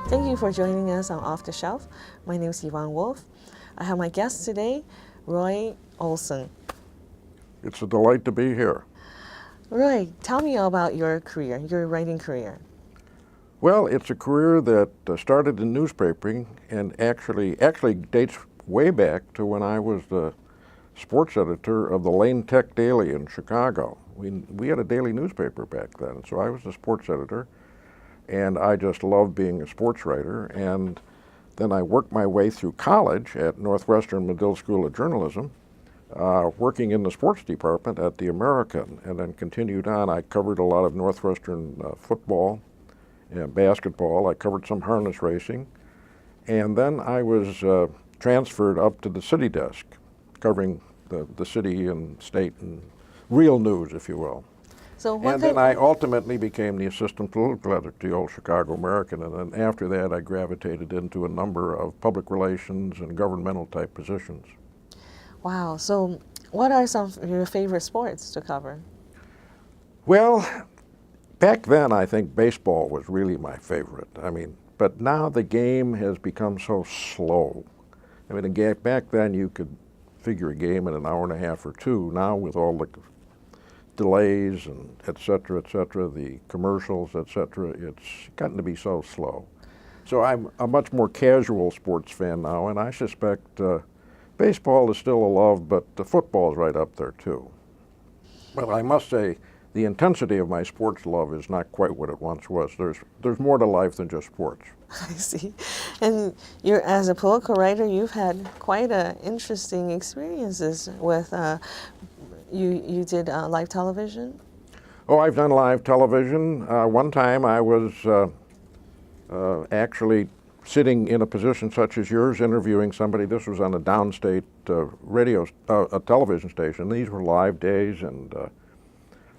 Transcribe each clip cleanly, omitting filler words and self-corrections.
Thank you for joining us on Off the Shelf. My name is Yvonne Wolf. I have my guest today, Roy Olson. It's a delight to be here. Roy, tell me about your career, your writing career. Well, it's a career that started in newspapering and actually dates way back to when I was the sports editor of the Lane Tech Daily in Chicago. We had a daily newspaper back then, so I was the sports editor, and I just loved being a sports writer. And then I worked my way through college at Northwestern Medill School of Journalism, working in the sports department at the American, and then continued on. I covered a lot of Northwestern football and basketball. I covered some harness racing, and then I was transferred up to the city desk, covering the city and state and real news, if you will. So And then I ultimately became the assistant political editor to the old Chicago American, and then after that I gravitated into a number of public relations and governmental type positions. Wow, so what are some of your favorite sports to cover? Well, back then I think baseball was really my favorite. But now the game has become so slow. Back then you could figure a game in an hour and a half or two. Now with all the delays and et cetera, the commercials, et cetera, it's gotten to be so slow. So I'm a much more casual sports fan now, and I suspect baseball is still a love, but the football is right up there too. Well, I must say the intensity of my sports love is not quite what it once was. There's more to life than just sports. I see. And as a political writer, you've had quite interesting experiences with, you did live television? Oh, I've done live television. One time I was actually sitting in a position such as yours, interviewing somebody. This was on a downstate a television station. These were live days, and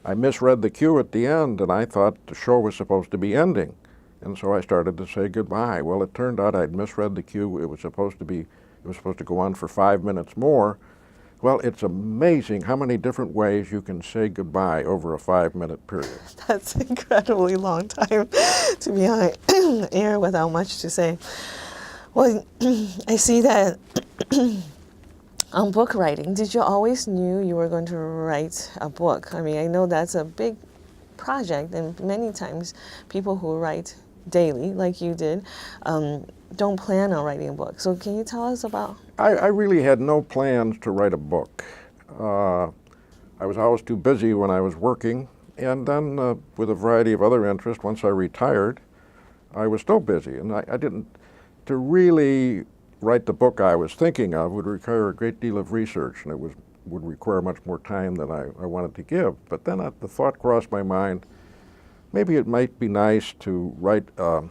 I misread the cue at the end, and I thought the show was supposed to be ending. And so I started to say goodbye. Well, it turned out I'd misread the cue. It was supposed to go on for 5 minutes more. Well, it's amazing how many different ways you can say goodbye over a 5-minute period. That's an incredibly long time to be on air without much to say. Well, I see that on book writing, did you always knew you were going to write a book? I know that's a big project, and many times people who write daily, like you did, don't plan on writing a book. So can you tell us about? I really had no plans to write a book. I was always too busy when I was working, and then with a variety of other interests, once I retired, I was still busy, and I didn't, to really write the book I was thinking of would require a great deal of research, and it would require much more time than I wanted to give. But then the thought crossed my mind, maybe it might be nice to write a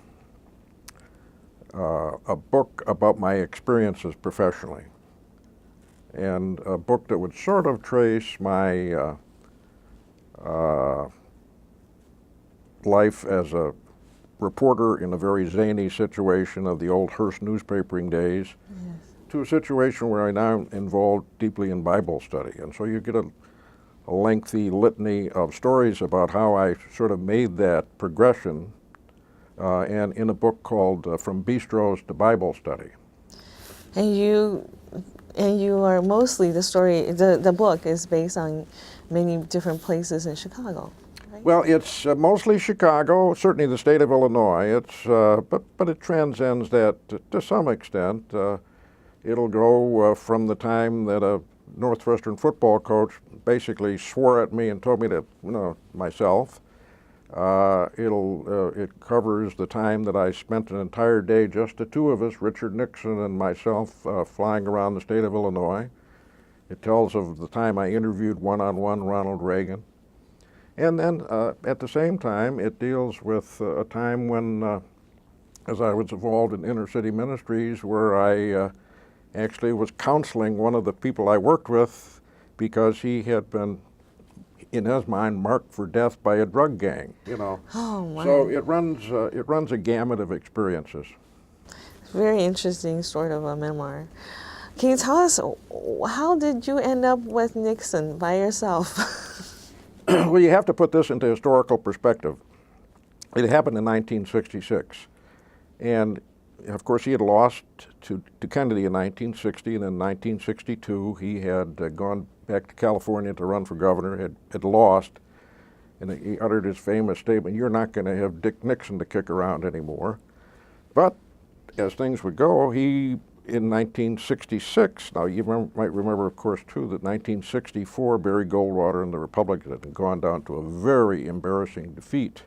book about my experiences professionally, and a book that would sort of trace my life as a reporter in a very zany situation of the old Hearst newspapering days, Yes. to a situation where I now involved deeply in Bible study. And so you get a lengthy litany of stories about how I sort of made that progression, and in a book called From Bistros to Bible Study. And you are mostly, the book is based on many different places in Chicago, right? Well, it's mostly Chicago, certainly the state of Illinois. But it transcends that to some extent. It'll go from the time that a Northwestern football coach basically swore at me and told me to, myself. It covers the time that I spent an entire day, just the two of us, Richard Nixon and myself, flying around the state of Illinois. It tells of the time I interviewed one-on-one Ronald Reagan. And then at the same time, it deals with a time when, as I was involved in inner city ministries, where I actually was counseling one of the people I worked with because he had been, in his mind, marked for death by a drug gang. Oh, wow. So it runs a gamut of experiences. Very interesting sort of a memoir. Can you tell us, how did you end up with Nixon by yourself? Well, you have to put this into historical perspective. It happened in 1966. And of course, he had lost to Kennedy in 1960, and in 1962 he had gone back to California to run for governor, had lost, and he uttered his famous statement, "You're not going to have Dick Nixon to kick around anymore." But as things would go, he, in 1966, now you might remember, of course, too, that 1964, Barry Goldwater and the Republicans had gone down to a very embarrassing defeat.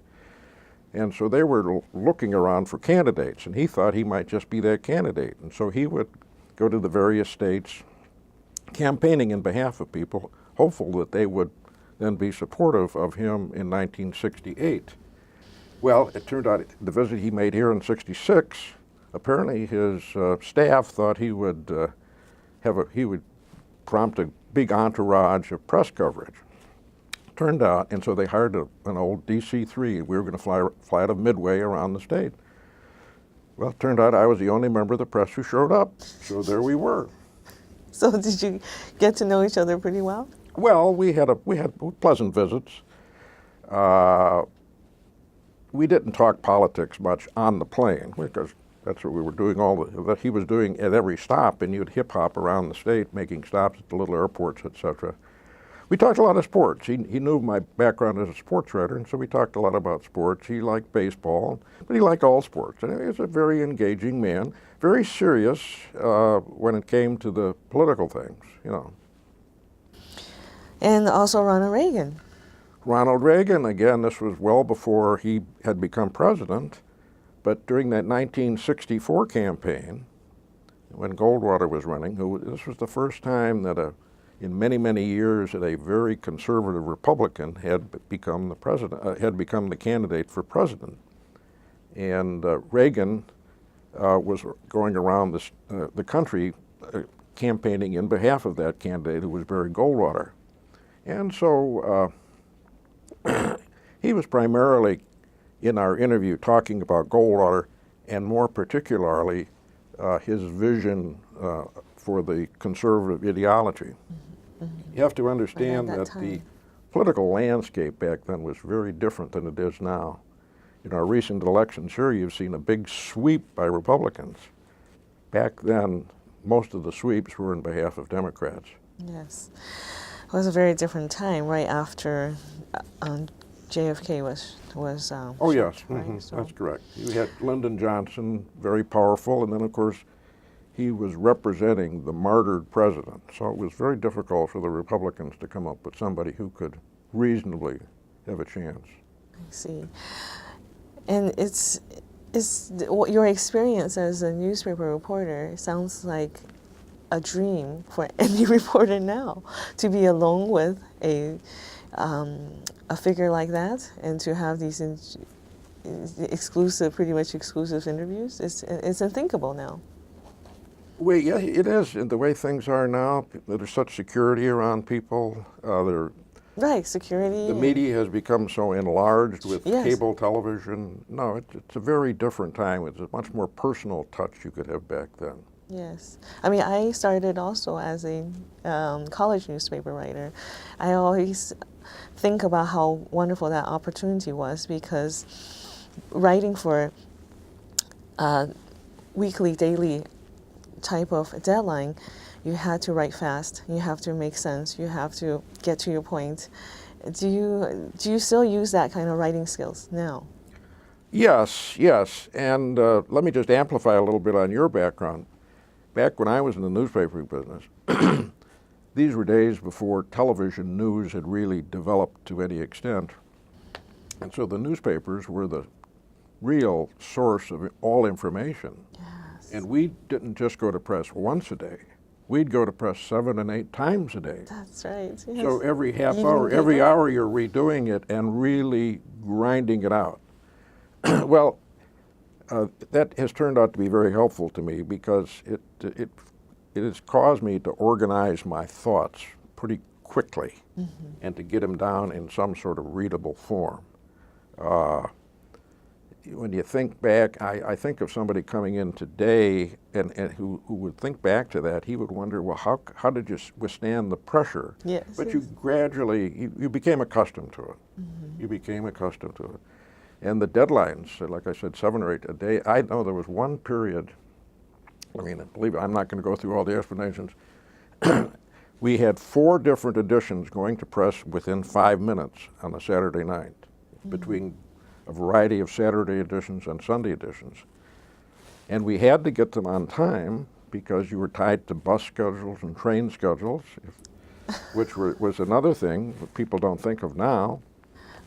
And so they were looking around for candidates, and he thought he might just be that candidate. And so he would go to the various states campaigning in behalf of people, hopeful that they would then be supportive of him in 1968. Well, it turned out the visit he made here in '66, apparently his staff thought he would prompt a big entourage of press coverage. Turned out, and so they hired an old DC-3. We were going to fly out of Midway around the state. Well, it turned out I was the only member of the press who showed up, so there we were. So did you get to know each other pretty well? Well, we had pleasant visits. We didn't talk politics much on the plane because that's what we were doing. That he was doing at every stop, and you'd hip hop around the state, making stops at the little airports, etc. We talked a lot of sports. He knew my background as a sports writer, and so we talked a lot about sports. He liked baseball, but he liked all sports. And he was a very engaging man, very serious when it came to the political things, you know. And also Ronald Reagan. Ronald Reagan, again, this was well before he had become president, but during that 1964 campaign, when Goldwater was running, this was the first time that in many, many years that a very conservative Republican had become the president, had become the candidate for president. And Reagan was going around the country campaigning in behalf of that candidate, who was Barry Goldwater. And so he was primarily, in our interview, talking about Goldwater, and more particularly his vision for the conservative ideology. Mm-hmm. You have to understand that the political landscape back then was very different than it is now. In our recent elections here, you've seen a big sweep by Republicans. Back then, most of the sweeps were in behalf of Democrats. Yes. It was a very different time, right after JFK was oh, yes, shot, right? Mm-hmm. So. That's correct. You had Lyndon Johnson, very powerful, and then, of course, he was representing the martyred president. So it was very difficult for the Republicans to come up with somebody who could reasonably have a chance. I see. And it's your experience as a newspaper reporter sounds like a dream for any reporter now, to be alone with a figure like that, and to have these pretty much exclusive interviews. It's unthinkable now. Well, yeah, it is. And the way things are now, there's such security around people. Right, security. The media has become so enlarged with yes. cable television. No, it's a very different time. It's a much more personal touch you could have back then. Yes. I mean, I started also as a college newspaper writer. I always think about how wonderful that opportunity was, because writing for weekly, daily type of deadline, you had to write fast, you have to make sense, you have to get to your point. Do you still use that kind of writing skills now? Yes, yes. And let me just amplify a little bit on your background. Back when I was in the newspaper business, these were days before television news had really developed to any extent. And so the newspapers were the real source of all information. Yes. And we didn't just go to press once a day. We'd go to press 7 and 8 times a day. That's right. Yes. So every half hour, every hour you're redoing it and really grinding it out. Well, that has turned out to be very helpful to me, because it has caused me to organize my thoughts pretty quickly, mm-hmm. and to get them down in some sort of readable form. When you think back, I think of somebody coming in today and who would think back to that, he would wonder, well, how did you withstand the pressure? Yes. But yes. you gradually, you became accustomed to it. Mm-hmm. You became accustomed to it. And the deadlines, like I said, 7 or 8 a day. I know there was one period, I mean, believe it, I'm not going to go through all the explanations. We had 4 different editions going to press within 5 minutes on a Saturday night, between a variety of Saturday editions and Sunday editions. And we had to get them on time because you were tied to bus schedules and train schedules, which was another thing that people don't think of now.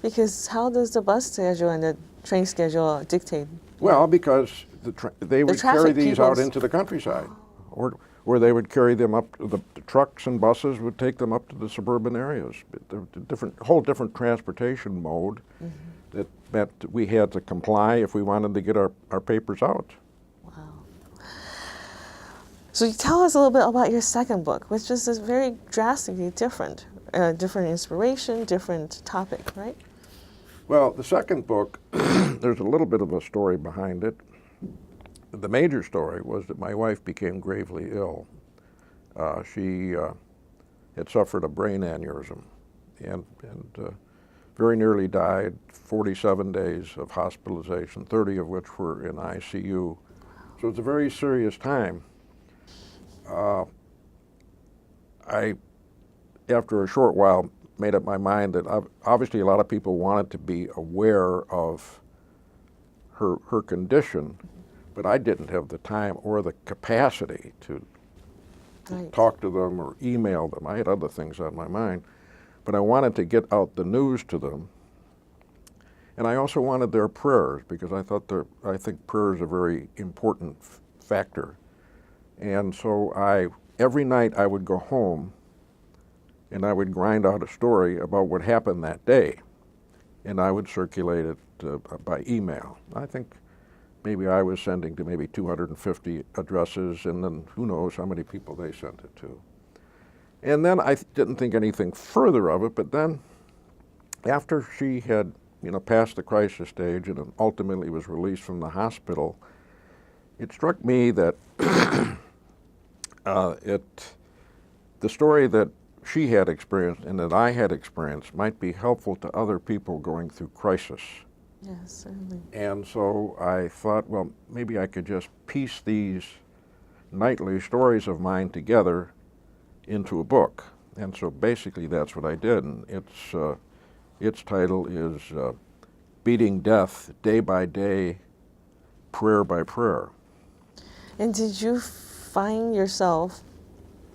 Because how does the bus schedule and the train schedule dictate? Well, because they would carry traffic these out peoples- into the countryside, or they would carry them up. The trucks and buses would take them up to the suburban areas. Whole different transportation mode that meant that we had to comply if we wanted to get our papers out. Wow. So you tell us a little bit about your second book, which is very drastically different. Different inspiration, different topic, right? Well, the second book, there's a little bit of a story behind it. The major story was that my wife became gravely ill. She had suffered a brain aneurysm and very nearly died, 47 days of hospitalization, 30 of which were in ICU. So it's a very serious time. I, after a short while, made up my mind that obviously a lot of people wanted to be aware of her condition, but I didn't have the time or the capacity to talk to them or email them. I had other things on my mind, but I wanted to get out the news to them. And I also wanted their prayers, because I think prayer is a very important factor. And so every night I would go home and I would grind out a story about what happened that day, and I would circulate it by email. I think maybe I was sending to maybe 250 addresses, and then who knows how many people they sent it to. And then I didn't think anything further of it, but then after she had passed the crisis stage and ultimately was released from the hospital, it struck me that the story that she had experienced and that I had experienced might be helpful to other people going through crisis. Yes, certainly. And so I thought, well, maybe I could just piece these nightly stories of mine together into a book. And so basically that's what I did. And its title is Beating Death Day by Day, Prayer by Prayer. And did you find yourself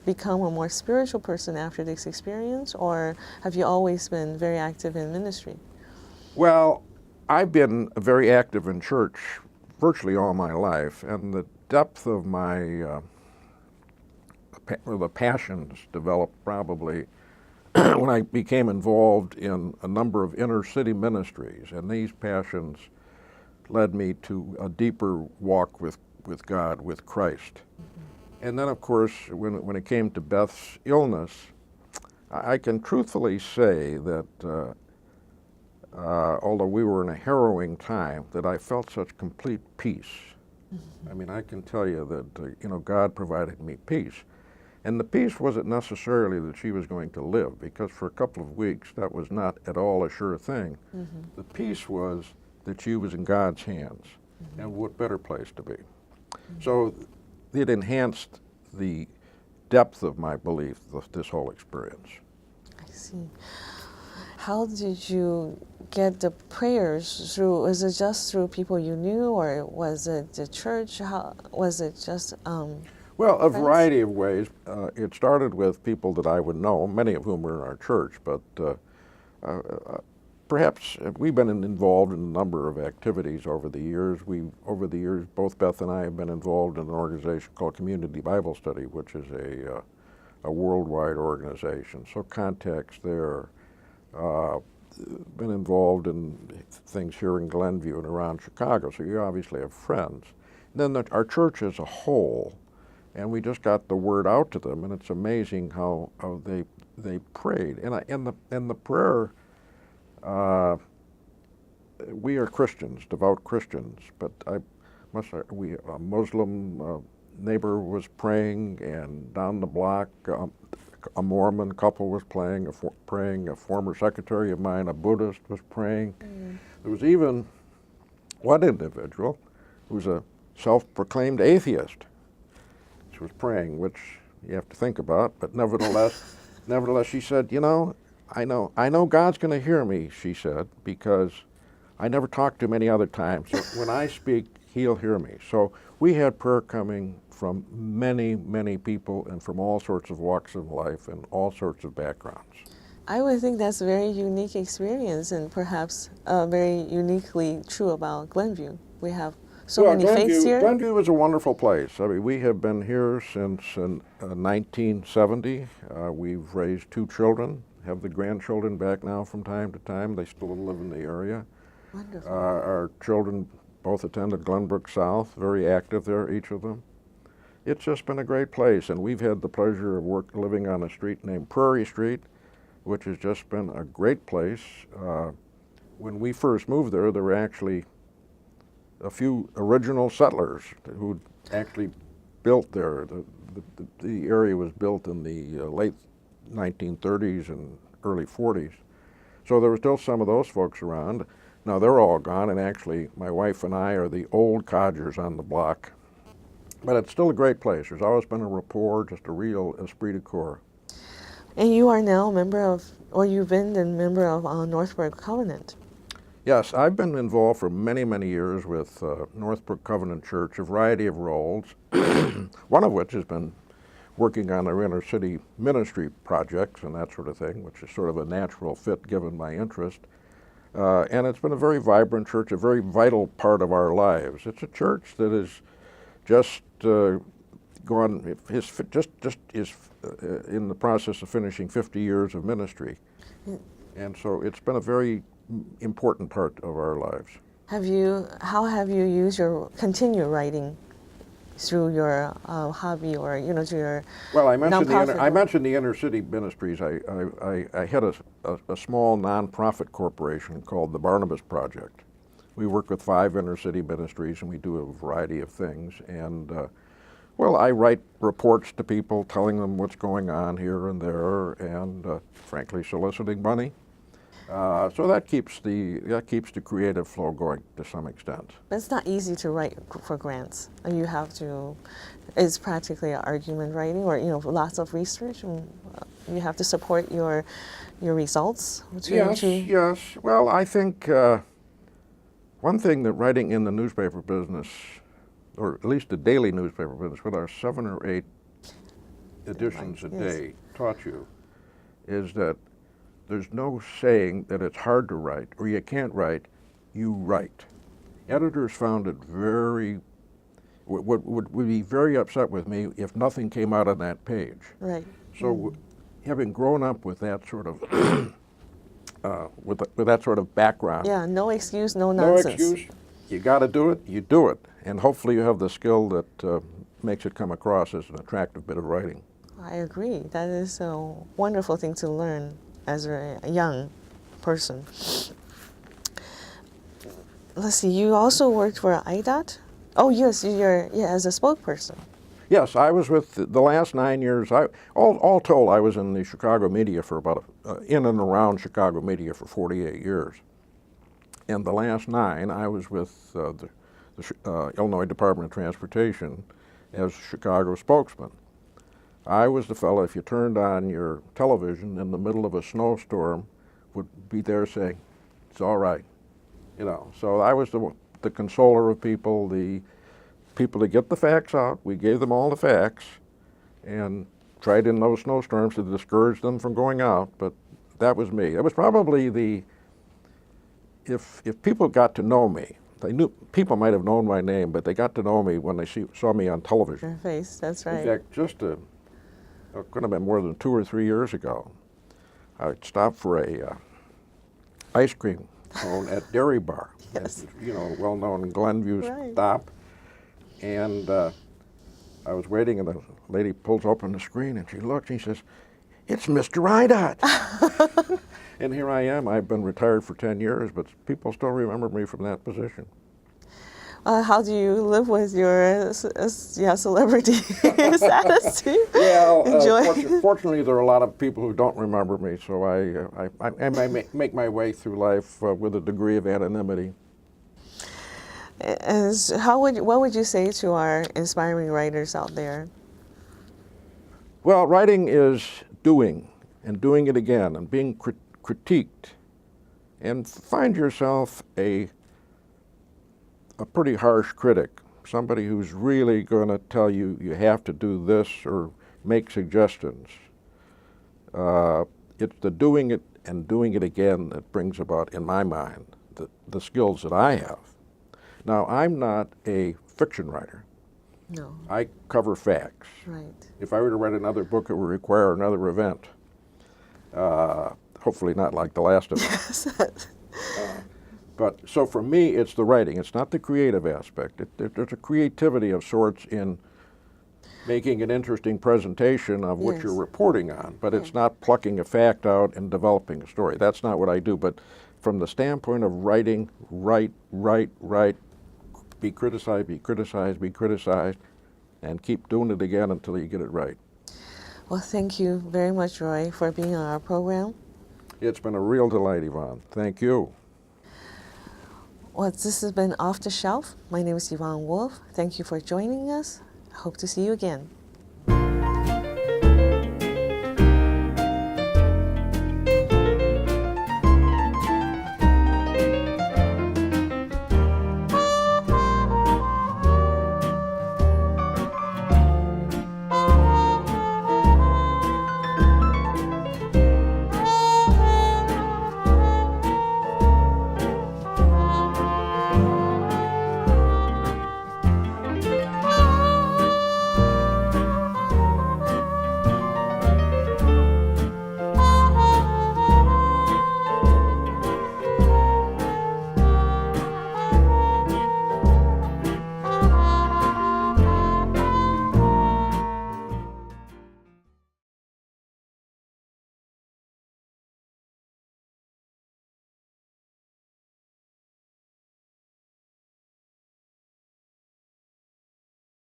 become a more spiritual person after this experience, or have you always been very active in ministry? Well, I've been very active in church virtually all my life, and the depth of my the passions developed probably when I became involved in a number of inner city ministries, and these passions led me to a deeper walk with God, with Christ. And then, of course, when it came to Beth's illness, I can truthfully say that although we were in a harrowing time, that I felt such complete peace. I mean, I can tell you that God provided me peace. And the peace wasn't necessarily that she was going to live, because for a couple of weeks that was not at all a sure thing. The peace was that she was in God's hands, and what better place to be. So it enhanced the depth of my belief, this whole experience. I see. How did you get the prayers through? Was it just through people you knew, or was it the church? How was it just? Well, a friends? variety of ways. It started with people that I would know, many of whom were in our church, but perhaps we've been involved in a number of activities over the years. Over the years, both Beth and I have been involved in an organization called Community Bible Study, which is a worldwide organization. So contacts there. Been involved in things here in Glenview and around Chicago, so you obviously have friends. And then our church as a whole, and we just got the word out to them, and it's amazing how they prayed. And the prayer, we are Christians, devout Christians, but a Muslim neighbor was praying, and down the block a Mormon couple was praying, a former secretary of mine, a Buddhist, was praying. There was even one individual who's a self-proclaimed atheist. She was praying, which you have to think about, but nevertheless, she said, you know, I know God's going to hear me, she said, because I never talk to him any other time. So when I speak, he'll hear me. So we had prayer coming from many, many people and from all sorts of walks of life and all sorts of backgrounds. I would think that's a very unique experience and perhaps very uniquely true about Glenview. We have so many faiths here. Glenview is a wonderful place. I mean, we have been here since 1970. We've raised 2 children, have the grandchildren back now from time to time. They still live in the area. Wonderful. Our children both attended Glenbrook South, very active there, each of them. It's just been a great place, and we've had the pleasure of living on a street named Prairie Street, which has just been a great place. When we first moved there were actually a few original settlers who actually built there. The area was built in the late 1930s and early 40s. So there were still some of those folks around. Now they're all gone, and actually my wife and I are the old codgers on the block. But it's still a great place. There's always been a rapport, just a real esprit de corps. And you are now a member of, or you've been a member of Northbrook Covenant. Yes, I've been involved for many, many years with Northbrook Covenant Church, a variety of roles, one of which has been working on our inner city ministry projects and that sort of thing, which is sort of a natural fit given my interest. And it's been a very vibrant church, a very vital part of our lives. It's a church that is just is in the process of finishing 50 years of ministry. And so it's been a very important part of our lives. How have you used your continue writing through your hobby or through your I mentioned the inner city ministries. I had a small nonprofit corporation called the Barnabas Project. We work with 5 inner city ministries, and we do a variety of things. And I write reports to people, telling them what's going on here and there, and frankly, soliciting money. So that keeps the creative flow going to some extent. But it's not easy to write for grants. You have to. It's practically an argument writing, or lots of research, and you have to support your results. Yes. Well, I think one thing that writing in the newspaper business, or at least the daily newspaper business, with our 7 or 8 editions a day, taught you, is that there's no saying that it's hard to write or you can't write. You write. Editors found it would be very upset with me if nothing came out on that page. Right. So, having grown up with that sort of with that sort of background. Yeah. No excuse. No nonsense. No excuse. You got to do it. You do it, and hopefully you have the skill that makes it come across as an attractive bit of writing. I agree. That is a wonderful thing to learn as a young person. Let's see, you also worked for IDOT? Oh yes, as a spokesperson. Yes, I was with the last 9 years. All told, I was in the Chicago media for about, in and around Chicago media for 48 years. And the last 9, I was with the Illinois Department of Transportation as Chicago spokesman. I was the fellow, if you turned on your television in the middle of a snowstorm, would be there saying, it's all right. So I was the consoler of people, the people to get the facts out. We gave them all the facts and tried in those snowstorms to discourage them from going out, but that was me. It was probably if people got to know me, people might have known my name, but they got to know me when they saw me on television. Your face, that's right. In fact, it could have been more than 2 or 3 years ago. I stopped for a ice cream cone at Dairy Bar. Yes. Well-known Glenview stop. And I was waiting, and the lady pulls open the screen, and she looks, and she says, "It's Mr. IDOT." And here I am. I've been retired for 10 years, but people still remember me from that position. How do you live with your celebrity status? Fortunately, there are a lot of people who don't remember me, so I make my way through life with a degree of anonymity. What would you say to our inspiring writers out there? Well, writing is doing and doing it again and being critiqued. And find yourself a pretty harsh critic, somebody who's really going to tell you you have to do this or make suggestions. It's the doing it and doing it again that brings about, in my mind, the skills that I have. Now, I'm not a fiction writer. No. I cover facts. Right. If I were to write another book, it would require another event. Hopefully not like the last event. But so for me, it's the writing. It's not the creative aspect. There's a creativity of sorts in making an interesting presentation of what Yes. you're reporting on, but it's not plucking a fact out and developing a story. That's not what I do. But from the standpoint of writing, write, be criticized, be criticized, be criticized, and keep doing it again until you get it right. Well, thank you very much, Roy, for being on our program. It's been a real delight, Yvonne. Thank you. Well, this has been Off the Shelf. My name is Yvonne Wolf. Thank you for joining us. I hope to see you again.